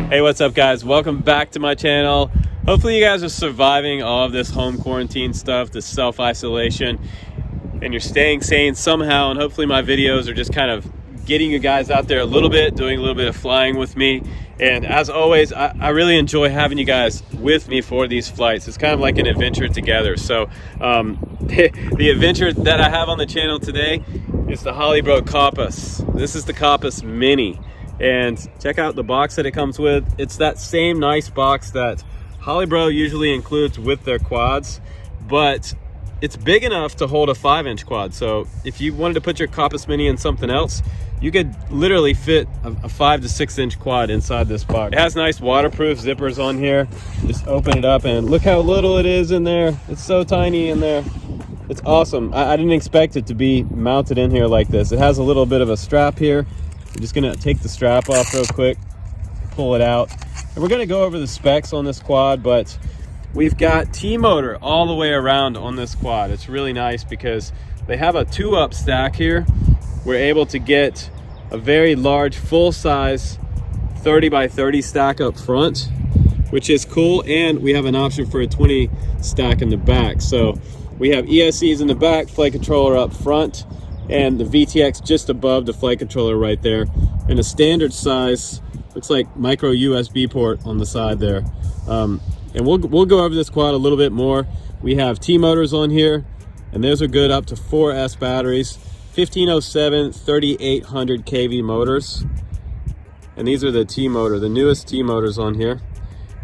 Hey, what's up guys? Welcome back to my channel. Hopefully you guys are surviving all of this home quarantine stuff, this self-isolation, and you're staying sane somehow, and hopefully my videos are just kind of getting you guys out there a little bit, doing a little bit of flying with me. And as always, I really enjoy having you guys with me for these flights. It's kind of like an adventure together. So the adventure that I have on the channel today is the Holybro Kopis. This is the Kopis Mini. And check out the box that it comes with. It's that same nice box that Holybro usually includes with their quads, but it's big enough to hold a 5-inch quad. So if you wanted to put your Kopis Mini in something else, you could literally fit a 5 to 6 inch quad inside this box. It has nice waterproof zippers on here. Just open it up and look how little it is in there. It's so tiny in there. It's awesome. I didn't expect it to be mounted in here like this. It has a little bit of a strap here. I'm just gonna take the strap off real quick, pull it out. And we're gonna go over the specs on this quad, but we've got T-motor all the way around on this quad. It's really nice because they have a 2-up stack here. We're able to get a very large full-size 30 by 30 stack up front, which is cool, and we have an option for a 20 stack in the back. So we have ESCs in the back, flight controller up front, and the VTX just above the flight controller right there, and a standard size, looks like micro USB port on the side there. And we'll go over this quad a little bit more. We have T-motors on here, and those are good up to 4S batteries, 1507 3800 kV motors, and these are the T-motor, the newest T-motors on here.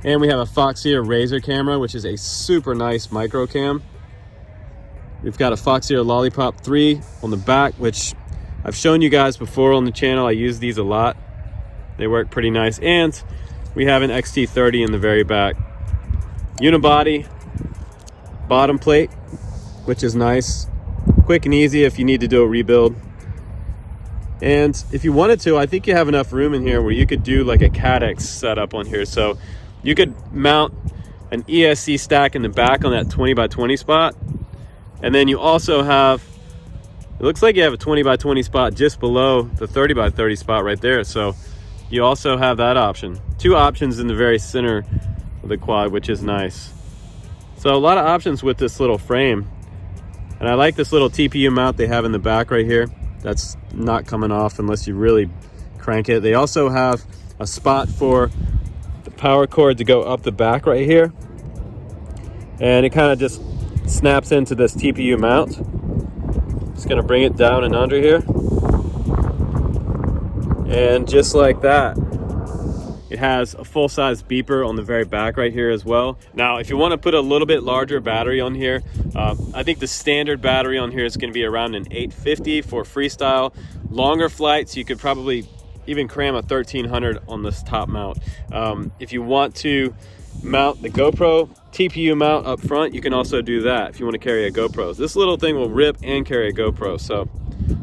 And we have a Foxeer Razer camera, which is a super nice micro cam. We've got a Foxeer Lollipop 3 on the back, which I've shown you guys before on the channel. I use these a lot. They work pretty nice. And we have an XT30 in the very back. Unibody bottom plate, which is nice. Quick and easy if you need to do a rebuild. And if you wanted to, I think you have enough room in here where you could do like a CADX setup on here. So you could mount an ESC stack in the back on that 20 by 20 spot. And then you also have, it looks like you have a 20 by 20 spot just below the 30 by 30 spot right there. So you also have that option. 2 options in the very center of the quad, which is nice. So a lot of options with this little frame. And I like this little TPU mount they have in the back right here. That's not coming off unless you really crank it. They also have a spot for the power cord to go up the back right here. And it kind of just snaps into this TPU mount. Just gonna bring it down and under here. And just like that, it has a full-size beeper on the very back right here as well. Now, if you want to put a little bit larger battery on here, I think the standard battery on here is going to be around an 850 for freestyle. Longer flights, you could probably even cram a 1300 on this top mount. If you want to mount the GoPro TPU mount up front, you can also do that if you want to carry a GoPro. This little thing will rip and carry a GoPro, so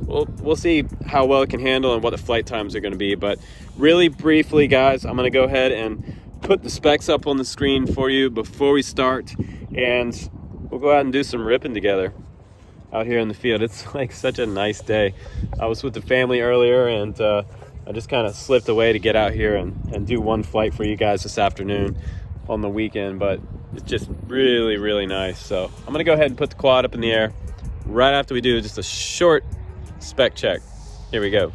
we'll see how well it can handle and what the flight times are going to be. But really briefly, guys, I'm going to go ahead and put the specs up on the screen for you before we start, and we'll go out and do some ripping together out here in the field. It's like such a nice day. I was with the family earlier, and I just kind of slipped away to get out here and do one flight for you guys this afternoon on the weekend, but it's just really, really nice. So I'm going to go ahead and put the quad up in the air right after we do just a short spec check. Here we go.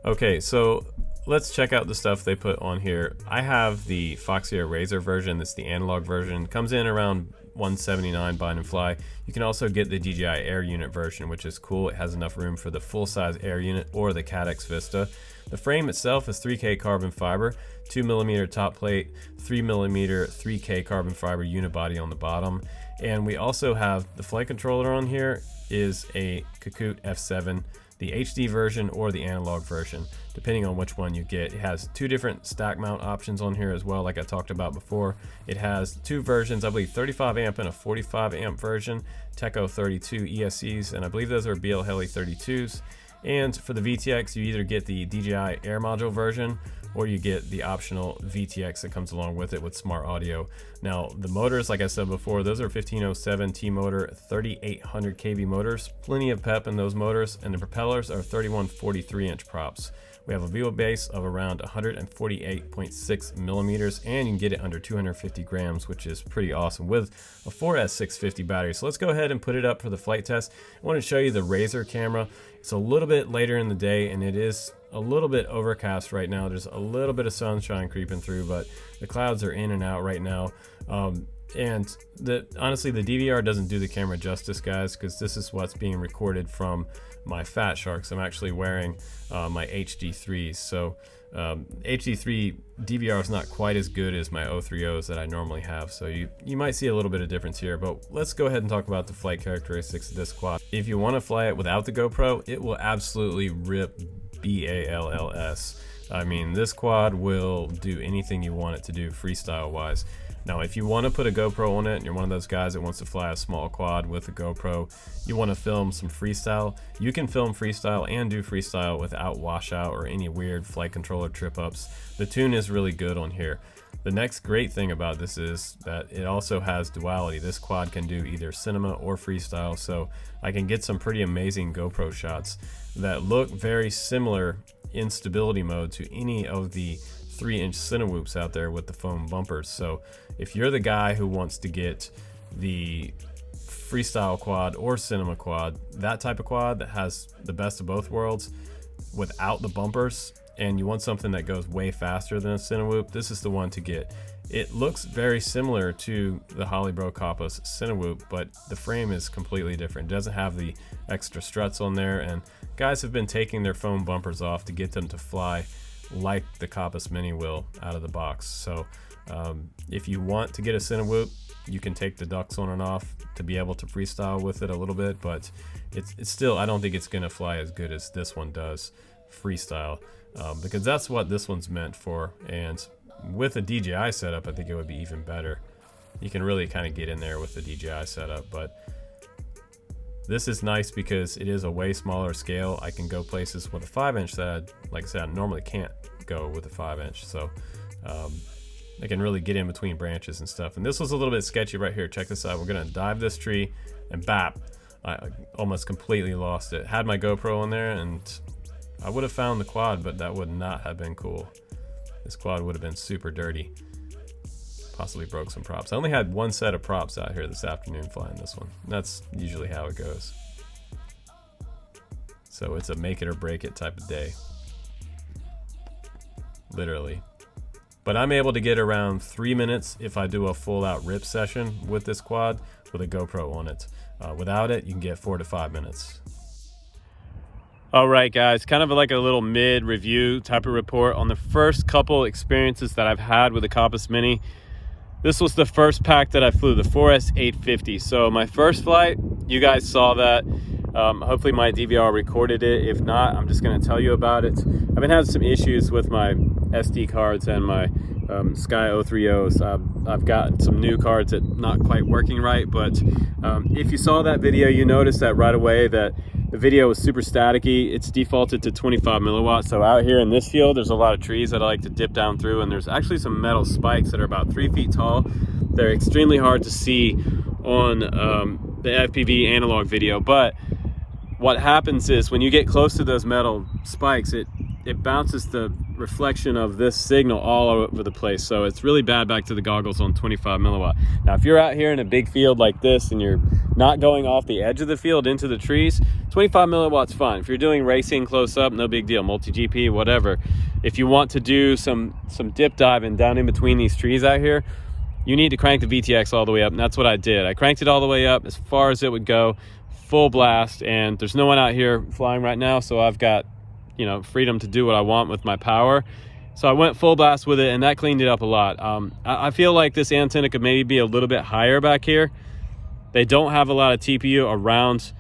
Okay, so let's check out the stuff they put on here. I have the Foxeer Razer version. That's the analog version. Comes in around $179 bind and fly. You can also get the DJI Air unit version, which is cool. It has enough room for the full-size Air unit or the CADX Vista. The frame itself is 3K carbon fiber, 2mm top plate, 3mm 3K carbon fiber unibody on the bottom. And we also have the flight controller on here is a Kakut F7, the HD version or the analog version, depending on which one you get. It has 2 different stack mount options on here as well, like I talked about before. It has 2 versions, I believe 35 amp and a 45 amp version, Teco 32 ESCs, and I believe those are BL Heli 32s. And for the VTX, you either get the DJI Air module version or you get the optional VTX that comes along with it with smart audio. Now the motors, like I said before, those are 1507 T motor 3800 kV motors, plenty of pep in those motors, and the propellers are 31 43-inch props. We have a wheelbase of around 148.6 millimeters, and you can get it under 250 grams, which is pretty awesome, with a 4S650 battery. So let's go ahead and put it up for the flight test. I want to show you the Razer camera. It's a little bit later in the day, and it is a little bit overcast right now. There's a little bit of sunshine creeping through, but the clouds are in and out right now. And honestly, the DVR doesn't do the camera justice, guys, because this is what's being recorded from my Fat Sharks. I'm actually wearing my HD3s, so HD3 DVR is not quite as good as my 030s that I normally have, so you might see a little bit of difference here. But let's go ahead and talk about the flight characteristics of this quad. If you want to fly it without the GoPro, it will absolutely rip BALLS. I mean, this quad will do anything you want it to do freestyle wise. Now, if you want to put a GoPro on it and you're one of those guys that wants to fly a small quad with a GoPro, you want to film some freestyle, you can film freestyle and do freestyle without washout or any weird flight controller trip ups. The tune is really good on here. The next great thing about this is that it also has duality. This quad can do either cinema or freestyle, so I can get some pretty amazing GoPro shots that look very similar in stability mode to any of the 3-inch Cinewhoops out there with the foam bumpers. So if you're the guy who wants to get the freestyle quad or cinema quad, that type of quad that has the best of both worlds without the bumpers, and you want something that goes way faster than a Cinewhoop, this is the one to get. It looks very similar to the Holybro Kopis Cinewhoop, but the frame is completely different. It doesn't have the extra struts on there, and guys have been taking their foam bumpers off to get them to fly like the Kopis Mini will out of the box. So if you want to get a Cinewhoop, you can take the ducts on and off to be able to freestyle with it a little bit, but it's still, I don't think it's gonna fly as good as this one does freestyle, because that's what this one's meant for. And with a DJI setup, I think it would be even better. You can really kind of get in there with the DJI setup, but this is nice because it is a way smaller scale. I can go places with a 5-inch that, like I said, I normally can't go with a 5-inch. So I can really get in between branches and stuff. And this was a little bit sketchy right here. Check this out. We're gonna dive this tree, and bap, I almost completely lost it. Had my GoPro on there, and I would have found the quad, but that would not have been cool. This quad would have been super dirty. Possibly broke some props. I only had one set of props out here this afternoon flying this one. That's usually how it goes. So it's a make it or break it type of day. Literally. But I'm able to get around 3 minutes if I do a full out rip session with this quad with a GoPro on it. Without it, you can get 4 to 5 minutes. All right, guys, kind of like a little mid review type of report on the first couple experiences that I've had with the Kopis Mini. This was the first pack that I flew, the 4S850. So my first flight, you guys saw that. Hopefully my DVR recorded it. If not, I'm just gonna tell you about it. I've been having some issues with my SD cards and my Sky 030s. I've got some new cards that not quite working right, but if you saw that video, you noticed that right away that the video was super staticky. It's defaulted to 25 milliwatts. So out here in this field, there's a lot of trees that I like to dip down through, and there's actually some metal spikes that are about 3 feet tall. They're extremely hard to see on the FPV analog video, but what happens is when you get close to those metal spikes, it bounces the reflection of this signal all over the place. So it's really bad back to the goggles on 25 milliwatt. Now, if you're out here in a big field like this and you're not going off the edge of the field into the trees, 25 milliwatt's fine. If you're doing racing close up, no big deal, multi-GP, whatever. If you want to do some dip diving down in between these trees out here, you need to crank the VTX all the way up, and that's what I did. I cranked it all the way up as far as it would go, full blast, and there's no one out here flying right now, so I've got, you know, freedom to do what I want with my power. So I went full blast with it, and that cleaned it up a lot. I feel like this antenna could maybe be a little bit higher back here. They don't have a lot of TPU around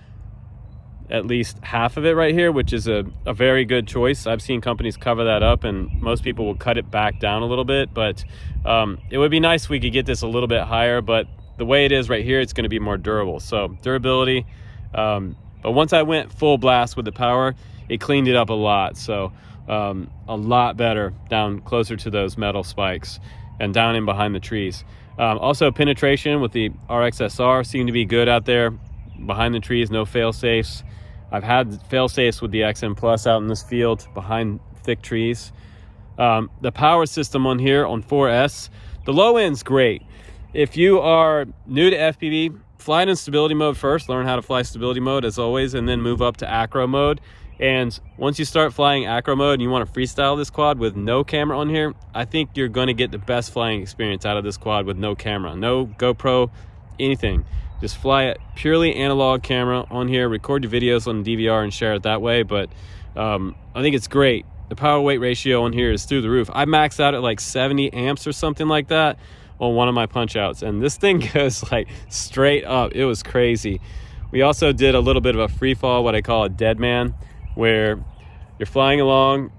at least half of it right here, which is a very good choice. I've seen companies cover that up, and most people will cut it back down a little bit, but it would be nice if we could get this a little bit higher, but the way it is right here, it's going to be more durable. So durability, But once I went full blast with the power, it cleaned it up a lot. So a lot better down closer to those metal spikes and down in behind the trees. Also penetration with the RXSR seemed to be good out there behind the trees, no fail safes. I've had fail safes with the XM Plus out in this field behind thick trees. The power system on here on 4S, the low end's great. If you are new to FPV, fly it in stability mode first, learn how to fly stability mode as always, and then move up to acro mode. And once you start flying acro mode and you want to freestyle this quad with no camera on here, I think you're going to get the best flying experience out of this quad with no camera, no GoPro, anything. Just fly it purely analog camera on here, record your videos on DVR and share it that way. But I think it's great. The power weight ratio on here is through the roof. I maxed out at like 70 amps or something like that on one of my punch outs, and this thing goes like straight up. It was crazy. We also did a little bit of a free fall, what I call a dead man, where you're flying along,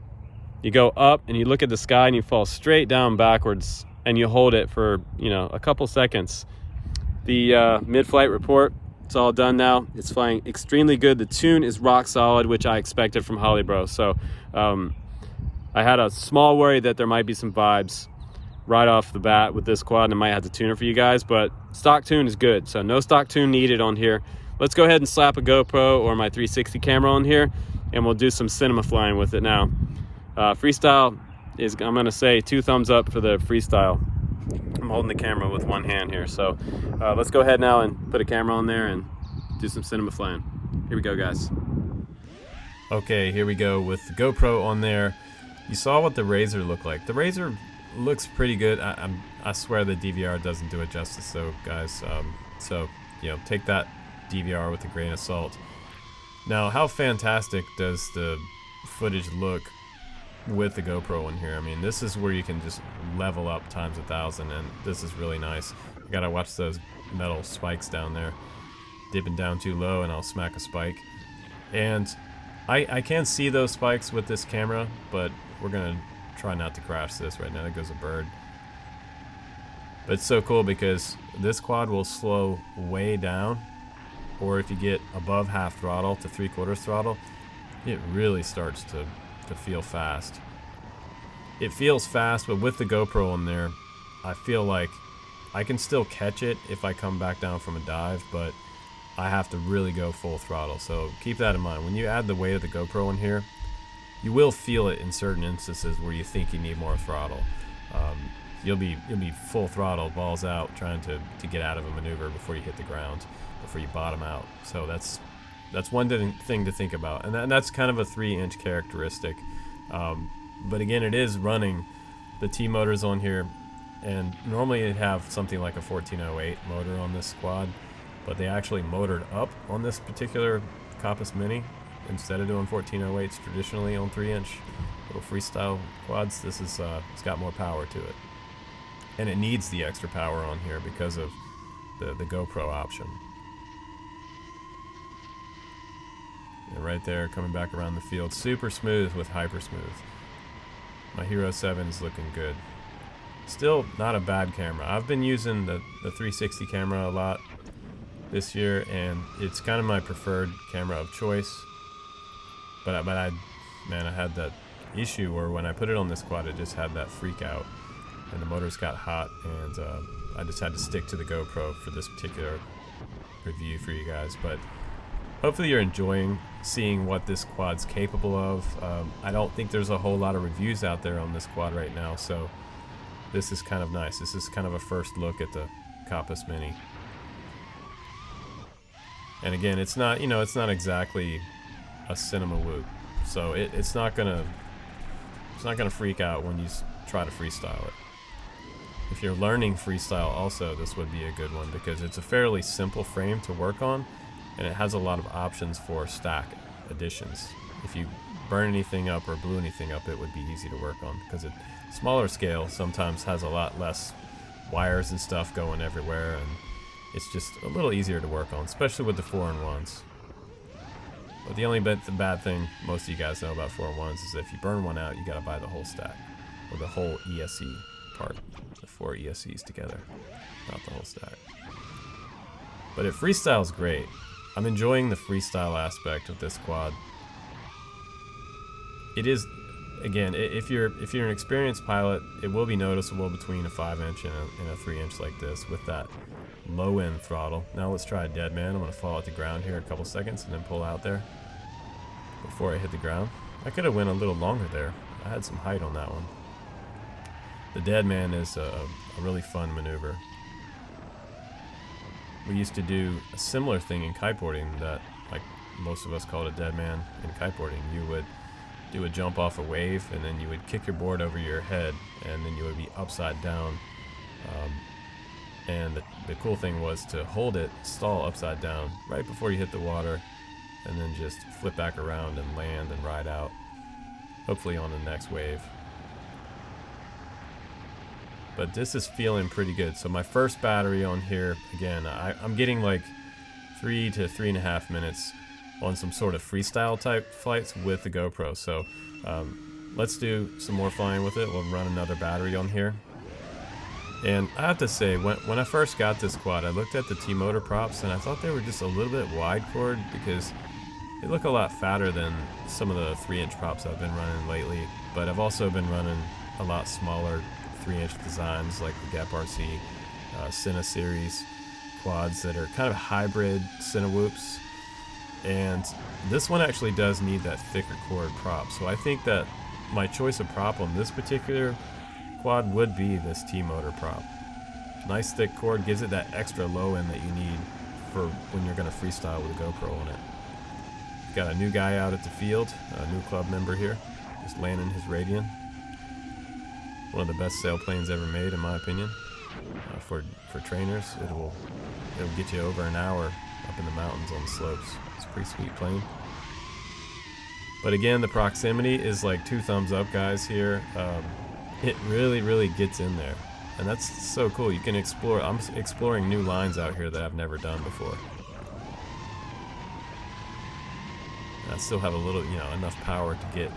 you go up and you look at the sky and you fall straight down backwards and you hold it for, you know, a couple seconds. The mid-flight report, it's all done now. It's flying extremely good. The tune is rock solid, which I expected from Holybro. So I had a small worry that there might be some vibes right off the bat with this quad, and I might have to tune it for you guys, but stock tune is good. So no stock tune needed on here. Let's go ahead and slap a GoPro or my 360 camera on here, and we'll do some cinema flying with it now. Freestyle is, I'm gonna say 2 thumbs up for the freestyle. I'm holding the camera with one hand here. So let's go ahead now and put a camera on there and do some cinema flying. Here we go, guys. Okay, here we go with the GoPro on there. You saw what the Razer looked like. The Razer looks pretty good. I swear the DVR doesn't do it justice though, guys. So, you know, take that DVR with a grain of salt. Now, how fantastic does the footage look with the GoPro in here? I mean, this is where you can just level up times 1,000, and this is really nice. You gotta watch those metal spikes down there. Dipping down too low and I'll smack a spike. And I can see those spikes with this camera, but we're gonna try not to crash this right now. There goes a bird. But it's so cool because this quad will slow way down, or if you get above half throttle to 3/4 throttle, it really starts to feel fast. It feels fast, but with the GoPro on there, I feel like I can still catch it if I come back down from a dive, but I have to really go full throttle. So keep that in mind. When you add the weight of the GoPro in here, you will feel it in certain instances where you think you need more throttle. You'll be full throttle, balls out, trying to get out of a maneuver before you hit the ground, before you bottom out. So that's one thing to think about, and that's kind of a 3-inch characteristic. But again, it is running the T motors on here, and normally it'd have something like a 1408 motor on this quad, but they actually motored up on this particular Kopis Mini instead of doing 1408s traditionally on 3-inch little freestyle quads. This is it's got more power to it, and it needs the extra power on here because of the GoPro option. And right there, coming back around the field, super smooth with hyper smooth. My Hero 7 is looking good. Still not a bad camera. I've been using the 360 camera a lot this year, and it's kind of my preferred camera of choice. But I had that issue where when I put it on this quad, it just had that freak out, and the motors got hot, and I just had to stick to the GoPro for this particular review for you guys. But hopefully you're enjoying seeing what this quad's capable of. I don't think there's a whole lot of reviews out there on this quad right now, so this is kind of nice. This is kind of a first look at the Kopis Mini. And again, it's not, you know, it's not exactly a Cinewhoop, so it's not gonna freak out when you try to freestyle it. If you're learning freestyle also, this would be a good one because it's a fairly simple frame to work on, and it has a lot of options for stack additions. If you burn anything up or blew anything up, it would be easy to work on because it smaller scale sometimes has a lot less wires and stuff going everywhere, and it's just a little easier to work on, especially with the 4-in-1s. But the only the bad thing most of you guys know about 4-in-1s is that if you burn one out, you gotta buy the whole stack, or the whole ESC part, the 4 ESCs together, not the whole stack. But it freestyles great. I'm enjoying the freestyle aspect of this quad. It is, again, if you're an experienced pilot, it will be noticeable between a 5-inch and a 3-inch like this with that low end throttle. Now let's try a dead man. I'm going to fall at the ground here a couple seconds and then pull out there before I hit the ground. I could have went a little longer there. I had some height on that one. The dead man is a really fun maneuver. We used to do a similar thing in kiteboarding that, like most of us call it a dead man in kiteboarding. You would do a jump off a wave and then you would kick your board over your head and then you would be upside down. And the cool thing was to hold it, stall upside down right before you hit the water, and then just flip back around and land and ride out, hopefully on the next wave. But this is feeling pretty good. So my first battery on here, again, I'm getting like 3 to 3.5 minutes on some sort of freestyle type flights with the GoPro. So let's do some more flying with it. We'll run another battery on here. And I have to say, when I first got this quad, I looked at the T-motor props and I thought they were just a little bit wide chord because they look a lot fatter than some of the 3-inch props I've been running lately. But I've also been running a lot smaller 3-inch designs like the Gap RC Cine series quads that are kind of hybrid Cinewhoops. And this one actually does need that thicker chord prop. So I think that my choice of prop on this particular quad would be this T-motor prop. Nice thick cord, gives it that extra low end that you need for when you're going to freestyle with a GoPro on it. Got a new guy out at the field, a new club member here, just landing his Radian. One of the best sailplanes ever made, in my opinion. For trainers, it'll get you over an hour up in the mountains on the slopes. It's a pretty sweet plane. But again, the proximity is like 2 thumbs up, guys. Here, it really gets in there, and that's so cool. You can explore. I'm exploring new lines out here that I've never done before. And I still have a little, enough power to get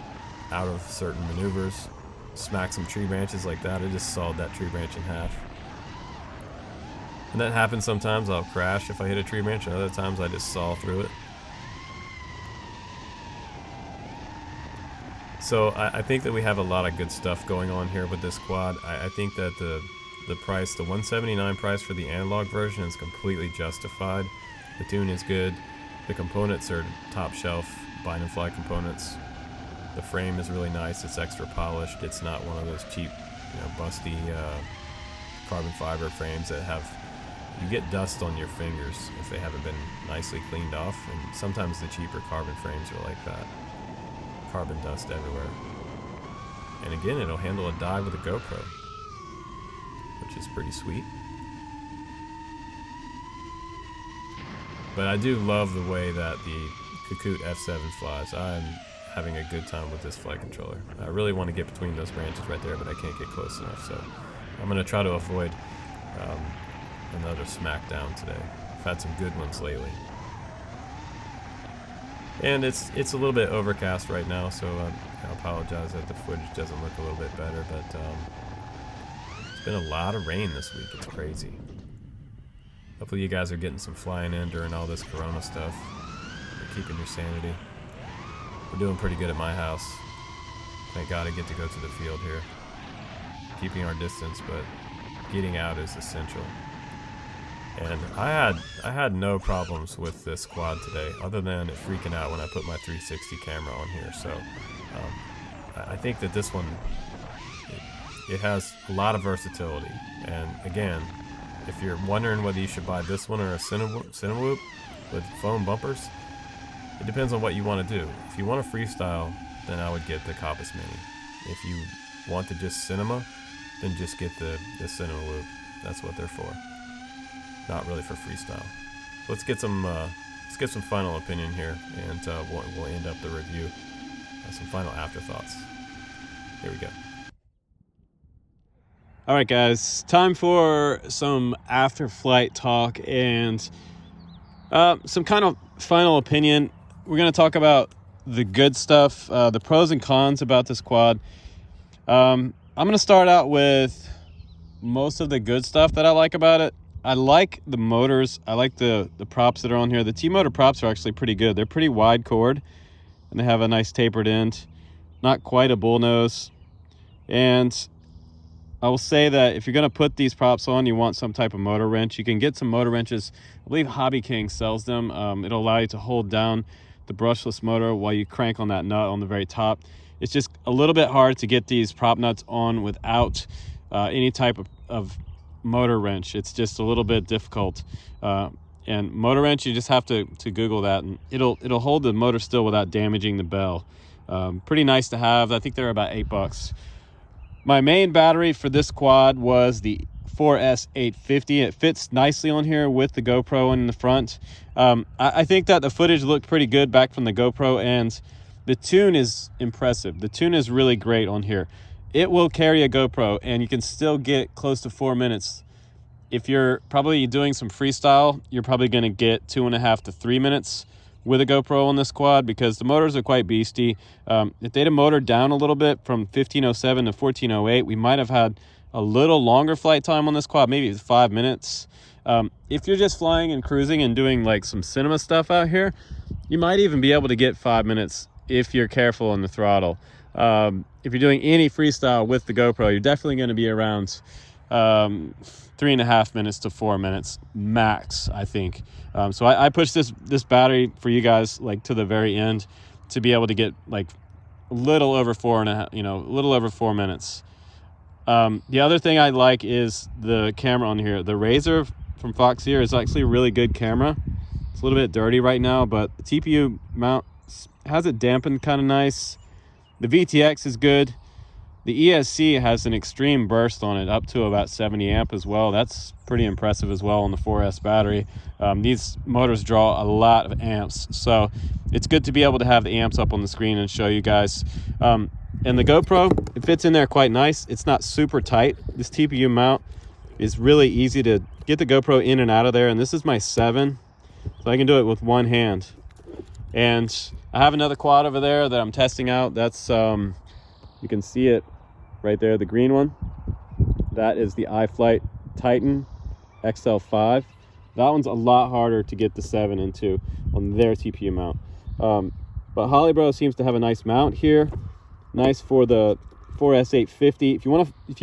out of certain maneuvers. Smack some tree branches like that. I just sawed that tree branch in half. And that happens sometimes. I'll crash if I hit a tree branch, and other times I just saw through it. So I think that we have a lot of good stuff going on here with this quad. I think that the price, the $179 price for the analog version is completely justified. The tune is good. The components are top shelf bind and fly components. The frame is really nice. It's extra polished. It's not one of those cheap, busty carbon fiber frames that you get dust on your fingers if they haven't been nicely cleaned off. And sometimes the cheaper carbon frames are like that. Carbon dust everywhere. And again, it'll handle a dive with a GoPro, which is pretty sweet. But I do love the way that the Kokoot F7 flies. I'm having a good time with this flight controller. I really want to get between those branches right there, but I can't get close enough, so I'm going to try to avoid another smackdown today. I've had some good ones lately. And it's a little bit overcast right now, so I apologize that the footage doesn't look a little bit better, but it's been a lot of rain this week. It's crazy. Hopefully you guys are getting some flying in during all this corona stuff. You're keeping your sanity. We're doing pretty good at my house. Thank God I get to go to the field here. Keeping our distance, but getting out is essential. And I had no problems with this quad today, other than it freaking out when I put my 360 camera on here. So I think that this one, it has a lot of versatility. And again, if you're wondering whether you should buy this one or a Cinewhoop with foam bumpers, it depends on what you want to do. If you want to freestyle, then I would get the Kopis Mini. If you want to just cinema, then just get the Cinewhoop. That's what they're for. Not really for freestyle. So let's get some final opinion here, and we'll end up the review. Some final afterthoughts. Here we go. All right, guys, time for some after flight talk and some kind of final opinion. We're going to talk about the good stuff, the pros and cons about this quad. I'm going to start out with most of the good stuff that I like about it. I like the motors. I like the props that are on here. The T-motor props are actually pretty good. They're pretty wide cord, and they have a nice tapered end. Not quite a bull nose. And I will say that if you're going to put these props on, you want some type of motor wrench. You can get some motor wrenches. I believe Hobby King sells them. It'll allow you to hold down the brushless motor while you crank on that nut on the very top. It's just a little bit hard to get these prop nuts on without any type of motor wrench. It's just a little bit difficult. And motor wrench, you just have to Google that, and it'll hold the motor still without damaging the bell. Pretty nice to have. I think they're about $8. My main battery for this quad was the 4S 850. It fits nicely on here with the GoPro in the front. I think that the footage looked pretty good back from the GoPro, and the tune is impressive. The tune is really great on here. It will carry a GoPro, and you can still get close to 4 minutes. If you're probably doing some freestyle, you're probably going to get 2.5 to 3 minutes with a GoPro on this quad, because the motors are quite beasty. If they'd have motored down a little bit from 1507 to 1408, we might have had a little longer flight time on this quad, maybe 5 minutes. If you're just flying and cruising and doing like some cinema stuff out here, you might even be able to get 5 minutes if you're careful on the throttle. If you're doing any freestyle with the GoPro, you're definitely going to be around 3.5 minutes to 4 minutes max, I think. So I pushed this battery for you guys like to the very end to be able to get like a little over 4 minutes. The other thing I like is the camera on here. The Razer from Fox here is actually a really good camera. It's a little bit dirty right now, but the TPU mount has it dampened kind of nice. The VTX is good. The ESC has an extreme burst on it, up to about 70 amp as well. That's pretty impressive as well on the 4S battery. These motors draw a lot of amps, so it's good to be able to have the amps up on the screen and show you guys. And the GoPro, it fits in there quite nice. It's not super tight. This TPU mount is really easy to get the GoPro in and out of there, and this is my 7, so I can do it with one hand. And I have another quad over there that I'm testing out. That's you can see it right there, the green one. That is the iFlight Titan XL5. That one's a lot harder to get the 7 into on their TPU mount. But Holybro seems to have a nice mount here. Nice for the 4S 850. If you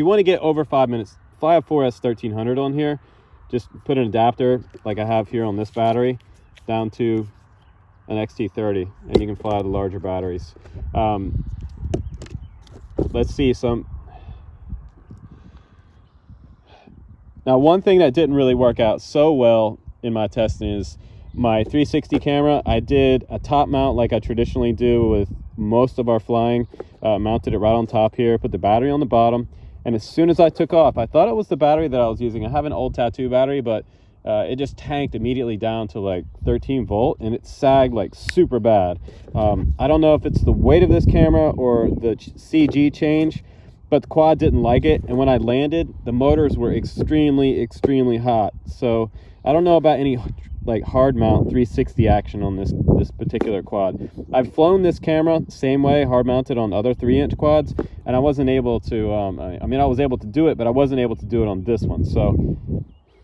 want to get over 5 minutes, fly a 4S 1300 on here. Just put an adapter like I have here on this battery down to an XT30, and you can fly the larger batteries. Let's see some. Now, one thing that didn't really work out so well in my testing is my 360 camera. I did a top mount like I traditionally do with most of our flying. Mounted it right on top here, put the battery on the bottom, and as soon as I took off, I thought it was the battery that I was using. I have an old Tattoo battery, but it just tanked immediately down to like 13 volt, and it sagged like super bad. I don't know if it's the weight of this camera or the CG change, but the quad didn't like it, and when I landed, the motors were extremely hot. So I don't know about any like hard mount 360 action on this particular quad. I've flown this camera same way, hard mounted on other 3-inch quads, and I wasn't able to I mean, I was able to do it, but I wasn't able to do it on this one. So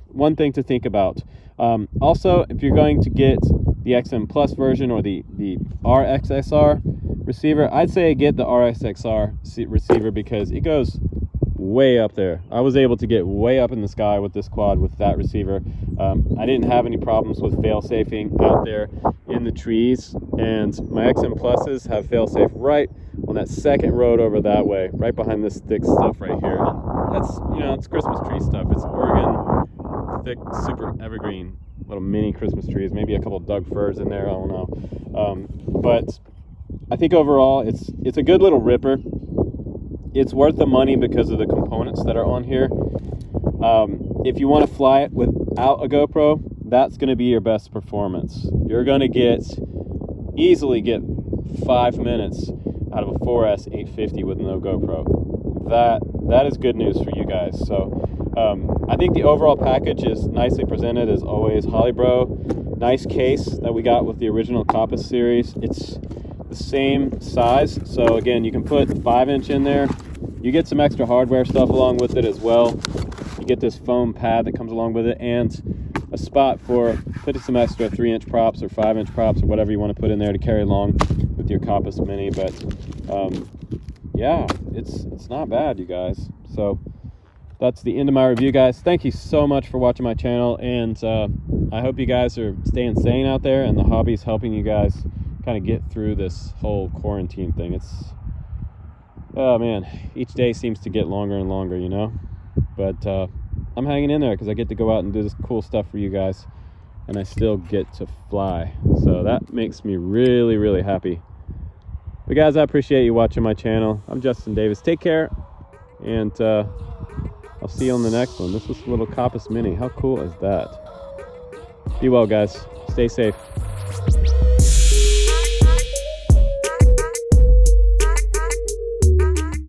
one thing to think about. Also, if you're going to get the XM Plus version or the RXXR receiver, I'd say get the RXXR receiver, because it goes way up there. I was able to get way up in the sky with this quad with that receiver. I didn't have any problems with fail-safing out there in the trees, and my XM Pluses have fail-safe right on that second road over that way, right behind this thick stuff right here. That's, it's Christmas tree stuff. It's Oregon thick, super evergreen, little mini Christmas trees, maybe a couple Doug firs in there, I don't know. But I think overall it's a good little ripper. It's worth the money because of the components that are on here. If you want to fly it without a GoPro, that's going to be your best performance. You're going to easily get 5 minutes out of a 4S 850 with no GoPro. That is good news for you guys. So I think the overall package is nicely presented as always. Holybro, nice case that we got with the original Kopis series. It's the same size, so again, you can put 5-inch in there. You get some extra hardware stuff along with it as well. You get this foam pad that comes along with it, and a spot for putting some extra 3-inch props or 5-inch props or whatever you want to put in there to carry along with your Kopis Mini. But yeah, it's not bad, you guys. So that's the end of my review, guys. Thank you so much for watching my channel, and I hope you guys are staying sane out there and the hobby's helping you guys kind of get through this whole quarantine thing. It's, oh man, each day seems to get longer and longer, you know, but I'm hanging in there because I get to go out and do this cool stuff for you guys, and I still get to fly, so that makes me really, really happy. But guys, I appreciate you watching my channel. I'm Justin Davis. Take care, and I'll see you on the next one. This was a little Kopis Mini. How cool is that? Be well, guys. Stay safe.